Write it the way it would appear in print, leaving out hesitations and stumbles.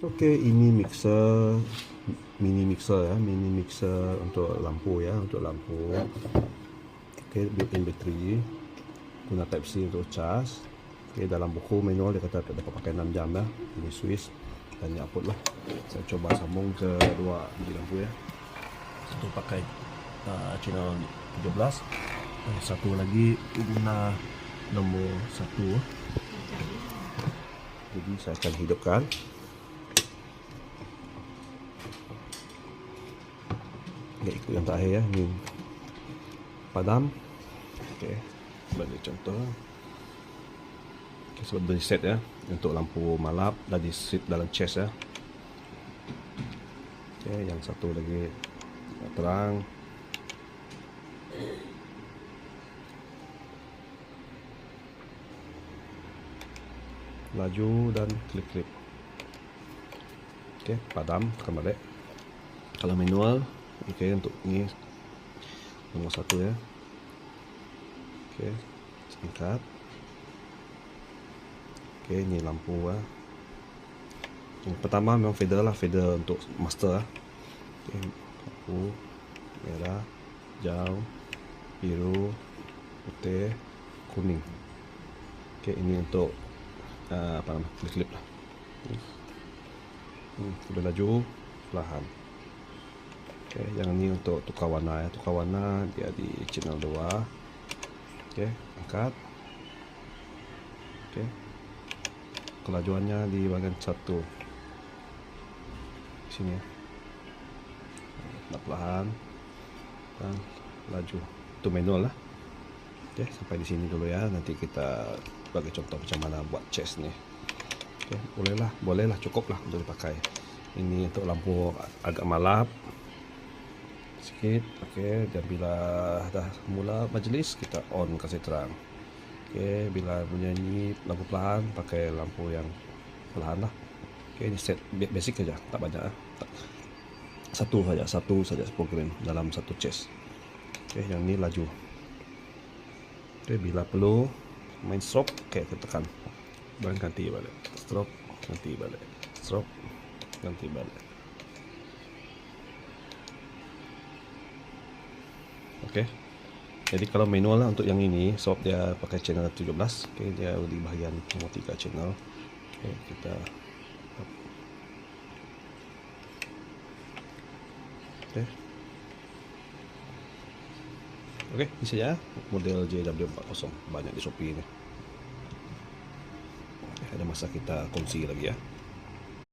Okey, ini mini mixer untuk lampu ya, untuk lampu. Okey, built-in bateri, guna type C untuk cas. Okey, dalam buku manual dia kata dapat pakai 6 jam ya. Ini Swiss dan ni output lah. Saya coba sambung ke dua biji lampu ya. Satu pakai channel 17 dan satu lagi guna nombor 1. Jadi saya akan hidupkan. Ya, ikut yang terakhir ya, ni padam. Okey, sebagai contoh. Okay, sebab dah set ya untuk lampu malap, dah di set dalam chest ya. Okey, yang satu lagi terang. Laju dan klip-klip. Okey, padam, tekan balik. Kalau manual, okey, untuk ni nombor 1 ya. Okey, angkat. Okey, ni lampu ya. Yang pertama memang fader lah, fader untuk master lah. Okey, lampu merah, hijau, biru, putih, kuning. Okey, ini untuk apa nama, klip lah. Sudah laju perlahan. Okey, yang ni untuk tukar warna ya. Tukar warna dia di channel 2. Okey, angkat. Okey, kelajuannya di bahagian 1 sini ya. Perlahan dan laju. Itu manual lah. Okey, sampai di sini dulu ya. Nanti kita bagi contoh macam mana buat chest ni. Okey, bolehlah, cukuplah untuk dipakai. Ini untuk lampu agak malap sikit. Okey, dan bila dah mula majlis, kita on kasih terang. Okey, bila bunyi lampu perlahan, pakai lampu yang perlahan lah. Okey, ini set basic saja, tak banyak lah. Satu saja program dalam satu chest. Okey, yang ni laju. Okey, bila perlu main strobe, okey, kita tekan dan ganti balik. Strobe, ganti balik. Strobe, ganti balik. Okey. Jadi kalau manual lah untuk yang ini, sebab dia pakai channel 17, okey, dia di bahagian nomor 3 channel. Okey, kita okey. Okey, ini saja model JW40, banyak di Shopee ni. Ada masa kita kongsi lagi ya.